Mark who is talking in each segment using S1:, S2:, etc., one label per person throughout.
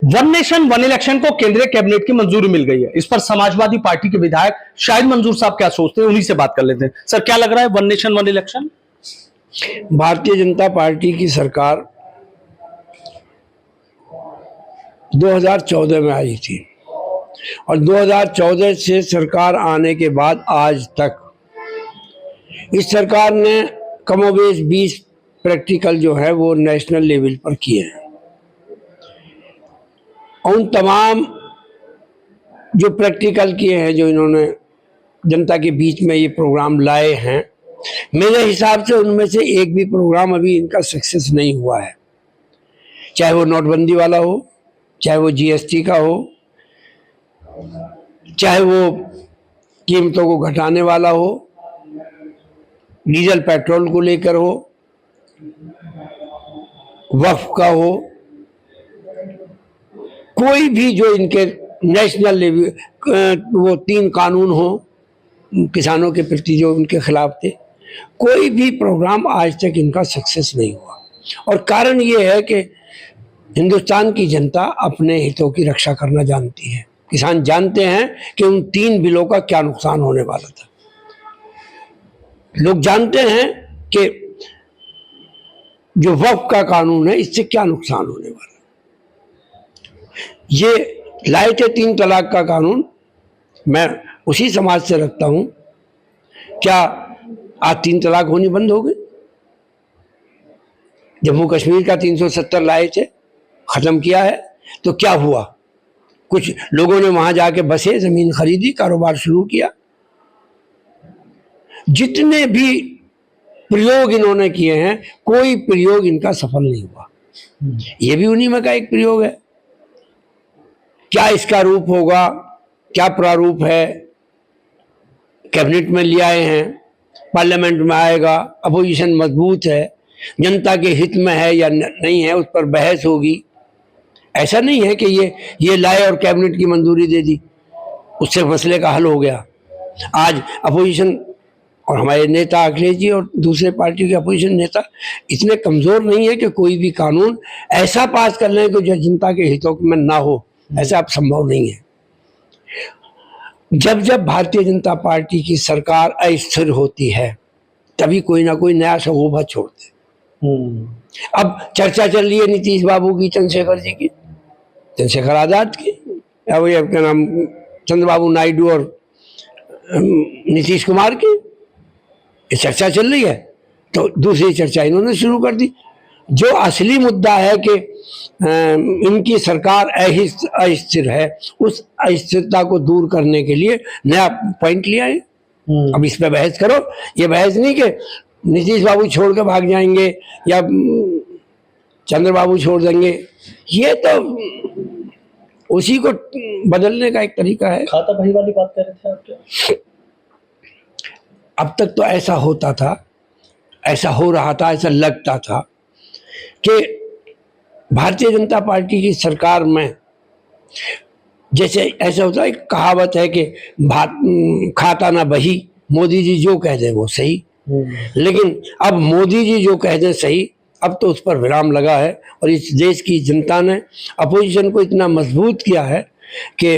S1: One nation one election को केंद्रीय cabinet की मंजूरी मिल गई है। इस पर समाजवादी पार्टी के विधायक शाहिद मंजूर साहब क्या सोचते हैं, उन्हीं से बात कर लेते हैं। सर, क्या लग रहा है one nation one election?
S2: Bharatiya Janata party की सरकार 2014 में आई थी और 2014 से सरकार आने के बाद आज तक इस सरकार ने कमोबेश 20 प्रैक्टिकल जो है वो नेशनल लेवल पर किए हैं। उन तमाम जो प्रैक्टिकल किए हैं, जो इन्होंने जनता के बीच में ये प्रोग्राम लाए हैं, मेरे हिसाब से उनमें से एक भी प्रोग्राम अभी इनका सक्सेस नहीं हुआ है। चाहे वो नोटबंदी वाला हो, चाहे वो जीएसटी का हो, चाहे वो कीमतों को घटाने वाला हो, डीजल पेट्रोल को लेकर हो, वक्फ का हो, कोई भी जो इनके नेशनल लेवल वो 3 कानून हो किसानों के प्रति जो उनके खिलाफ थे, कोई भी प्रोग्राम आज तक इनका सक्सेस नहीं हुआ। और कारण ये है कि हिंदुस्तान की जनता अपने हितों की रक्षा करना जानती है। किसान जानते हैं कि उन 3 बिलों का क्या नुकसान होने वाला था। लोग जानते हैं कि जो वक्फ का कानून है, इससे क्या नुकसान होने वाला है। ये लाए थे 3 तलाक का कानून। मैं उसी समाज से रखता हूं। क्या आज 3 तलाक होनी बंद हो गई? जम्मू कश्मीर का 370 लाए थे, खत्म किया है, तो क्या हुआ? कुछ लोगों ने वहां जाके बसे, जमीन खरीदी, कारोबार शुरू किया। जितने भी प्रयोग इन्होंने किए हैं, कोई प्रयोग इनका सफल नहीं हुआ। यह भी उन्हीं में का एक प्रयोग है। क्या इसका रूप होगा, क्या प्रारूप है, कैबिनेट में ले आए हैं, पार्लियामेंट में आएगा, अपोजिशन मजबूत है, जनता के हित में है या नहीं है, उस पर बहस होगी। ऐसा नहीं है कि ये लाए और कैबिनेट की मंजूरी दे दी, उससे मसले का हल हो गया। आज अपोजिशन और हमारे नेता अखिलेश जी और दूसरे पार्टी के अपोजिशन नेता इतने कमजोर नहीं है कि कोई भी कानून ऐसा पास कर लें कि जो जनता के हितों में ना हो। ऐसा अब संभव नहीं है। जब जब भारतीय जनता पार्टी की सरकार अस्थिर होती है, तभी कोई ना कोई नया शगुफा छोड़ते। अब चर्चा चल रही है नीतीश बाबू की, चंद्रशेखर जी की, चंद्रशेखर आजाद की, या वही आपका नाम चंद्रबाबू नायडू और नीतीश कुमार की, ये चर्चा चल रही है। तो दूसरी चर्चा इन्होंने शुरू कर दी। जो असली मुद्दा है कि इनकी सरकार अस्थिर है, उस अस्थिरता को दूर करने के लिए नया पॉइंट लिया है। अब इस पे बहस करो। ये बहस नहीं कि नीतीश बाबू छोड़ के भाग जाएंगे या चंद्रबाबू छोड़ देंगे। ये तो उसी को बदलने का एक तरीका है।
S1: खाता भाई वाली बात कर रहे थे आप क्या?
S2: अब तक तो ऐसा होता था, ऐसा हो रहा था, ऐसा लगता था कि भारतीय जनता पार्टी की सरकार में जैसे ऐसा होता है, कहावत है कि खाता ना बही, मोदी जी जो कह दें वो सही। लेकिन अब मोदी जी जो कह दें सही, अब तो उस पर विराम लगा है। और इस देश की जनता ने अपोजिशन को इतना मजबूत किया है कि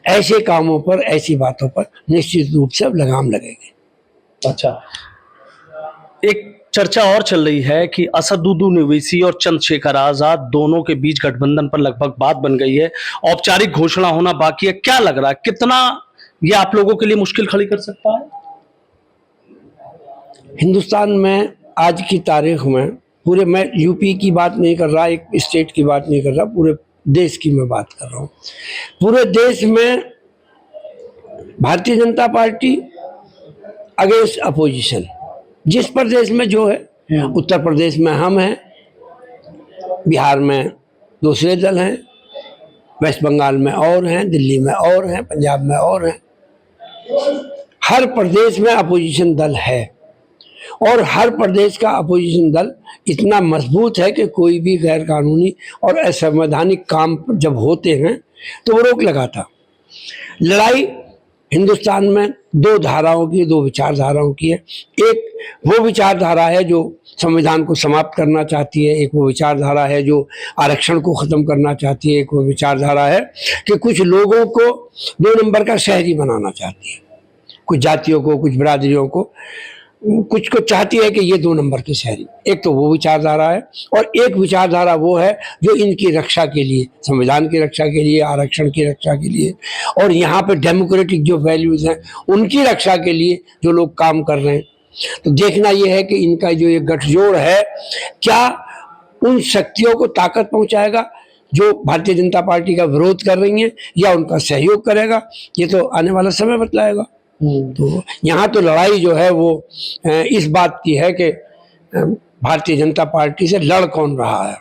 S2: ऐसे कामों पर, ऐसी बातों पर निश्चित रूप से अब लगाम लगेगी।
S1: अच्छा, एक चर्चा और चल रही है कि असदुद्दीन ओवैसी और चंद्रशेखर आजाद दोनों के बीच गठबंधन पर लगभग बात बन गई है, औपचारिक घोषणा होना बाकी है। क्या लग रहा है, कितना ये आप लोगों के लिए मुश्किल खड़ी कर सकता है?
S2: हिंदुस्तान में आज की तारीख में पूरे, मैं यूपी की बात नहीं कर रहा, एक स्टेट की बात नहीं कर रहा, पूरे देश की मैं बात कर रहा हूँ। पूरे देश में Bharatiya Janata party against opposition, जिस प्रदेश में जो है, उत्तर प्रदेश में हम हैं, बिहार में दूसरे दल हैं, वेस्ट बंगाल में और हैं, दिल्ली में और हैं, पंजाब में और हैं। हर प्रदेश में अपोजिशन दल है और हर प्रदेश का अपोजिशन दल इतना मजबूत है कि कोई भी गैर कानूनी और असंवैधानिक काम जब होते हैं तो वो रोक लगाता। लड़ाई हिंदुस्तान में दो धाराओं की, दो विचारधाराओं की है। एक वो विचारधारा है जो संविधान को समाप्त करना चाहती है, एक वो विचारधारा है जो आरक्षण को ख़त्म करना चाहती है, एक वो विचारधारा है कि कुछ लोगों को 2 नंबर का शहरी बनाना चाहती है, कुछ जातियों को, कुछ बिरादरियों को, कुछ को चाहती है कि ये 2 नंबर के शहरी। एक तो वो विचारधारा है, और एक विचारधारा वो है जो इनकी रक्षा के लिए, संविधान की रक्षा के लिए, आरक्षण की रक्षा के लिए, और यहाँ पे डेमोक्रेटिक जो वैल्यूज़ हैं उनकी रक्षा के लिए जो लोग काम कर रहे हैं। तो देखना ये है कि इनका जो ये गठजोड़ है क्या उन शक्तियों को ताकत पहुँचाएगा जो भारतीय जनता पार्टी का विरोध कर रही हैं, या उनका सहयोग करेगा। ये तो आने वाला समय बतलाएगा। तो यहाँ तो लड़ाई जो है वो इस बात की है कि भारतीय जनता पार्टी से लड़ कौन रहा है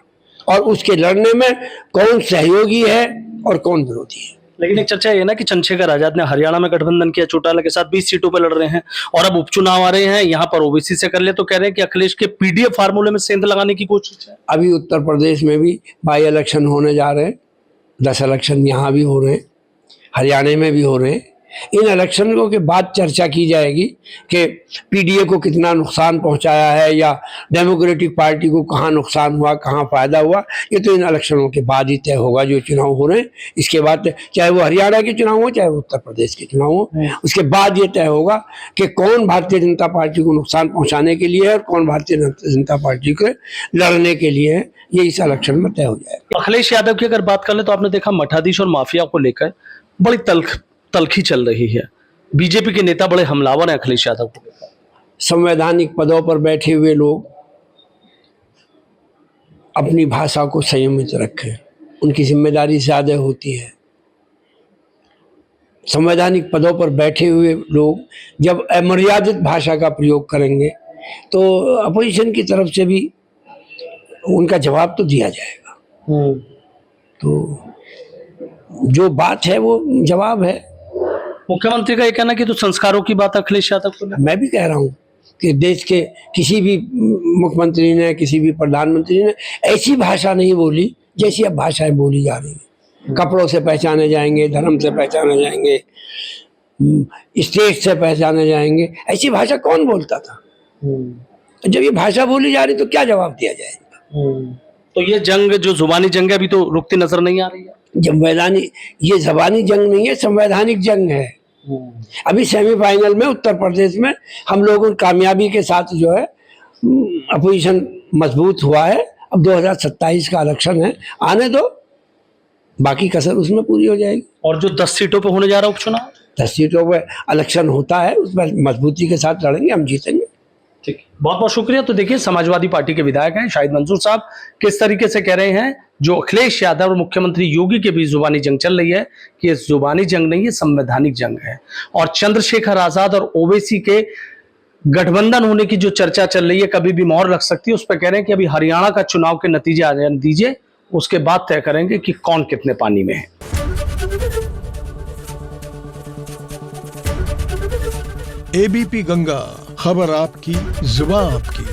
S2: और उसके लड़ने में कौन सहयोगी है और कौन विरोधी है।
S1: लेकिन एक चर्चा ये ना कि चंद्रशेखर आजाद ने हरियाणा में गठबंधन किया, चौटाला के साथ 20 सीटों पर लड़ रहे हैं, और अब उपचुनाव आ रहे हैं, यहाँ पर ओबीसी से कर ले, तो कह रहे हैं कि अखिलेश के पीडीएफ फार्मूले में सेंध लगाने की कोशिश है।
S2: अभी उत्तर प्रदेश में भी बाई इलेक्शन होने जा रहे हैं, 10 इलेक्शन यहाँ भी हो रहे हैं, हरियाणा में भी हो रहे हैं। इन इलेक्शनों के बाद चर्चा की जाएगी कि पीडीए को कितना नुकसान पहुंचाया है या डेमोक्रेटिक पार्टी को कहाँ नुकसान हुआ, कहाँ फ़ायदा हुआ। ये तो इन इलेक्शनों के बाद ही तय होगा जो चुनाव हो रहे हैं। इसके बाद चाहे वो हरियाणा के चुनाव हो, चाहे वो उत्तर प्रदेश के चुनाव हो, उसके बाद ये तय होगा कि कौन भारतीय जनता पार्टी को नुकसान पहुँचाने के लिए है और कौन भारतीय जनता पार्टी को लड़ने के लिए है। ये इस इलेक्शन में तय हो जाएगा।
S1: अखिलेश यादव की अगर बात कर ले तो आपने देखा मठाधीश और माफिया को लेकर बड़ी तलखी चल रही है। बीजेपी के नेता बड़े हमलावर हैं अखिलेश यादव को लेकर।
S2: संवैधानिक पदों पर बैठे हुए लोग अपनी भाषा को संयमित रखें, उनकी जिम्मेदारी ज़्यादा होती है। संवैधानिक पदों पर बैठे हुए लोग जब अमर्यादित भाषा का प्रयोग करेंगे तो अपोजिशन की तरफ से भी उनका जवाब तो दिया जाएगा। तो जो बात है वो जवाब है।
S1: मुख्यमंत्री का ये कहना कि तो संस्कारों की बात अखिलेश यादव को,
S2: मैं भी कह रहा हूँ कि देश के किसी भी मुख्यमंत्री ने, किसी भी प्रधानमंत्री ने ऐसी भाषा नहीं बोली जैसी अब भाषाएं बोली जा रही हैं। कपड़ों से पहचाने जाएंगे, धर्म से पहचाने जाएंगे, स्टेट से पहचाने जाएंगे, ऐसी भाषा कौन बोलता था? जब ये भाषा बोली जा रही तो क्या जवाब दिया जाएगा?
S1: तो ये जंग जो जुबानी जंग है अभी तो रुकती नजर नहीं आ रही है।
S2: ये जबानी जंग नहीं है, संवैधानिक जंग है। अभी सेमीफाइनल में उत्तर प्रदेश में हम लोगों कामयाबी के साथ जो है अपोजिशन मजबूत हुआ है। अब 2027 का इलेक्शन है, आने दो, बाकी कसर उसमें पूरी हो जाएगी।
S1: और जो 10 सीटों पर होने जा रहा है उपचुनाव,
S2: 10 सीटों पर इलेक्शन होता है, उस पर मजबूती के साथ लड़ेंगे, हम जीतेंगे।
S1: ठीक, बहुत बहुत शुक्रिया। तो देखिए समाजवादी पार्टी के विधायक हैं शाहिद मंसूर साहब किस तरीके से कह रहे हैं जो अखिलेश यादव और मुख्यमंत्री योगी के बीच जुबानी जंग चल रही है कि ये जुबानी जंग नहीं है, संवैधानिक जंग है। और चंद्रशेखर आजाद और ओवैसी के गठबंधन होने की जो चर्चा चल रही है कभी भी मोहर लग सकती है, उस पर कह रहे हैं कि अभी हरियाणा का चुनाव के नतीजे आ जाने दीजिए, उसके बाद तय करेंगे कि कौन कितने पानी में है।
S3: एबीपी गंगा, खबर आपकी, जुबान आपकी।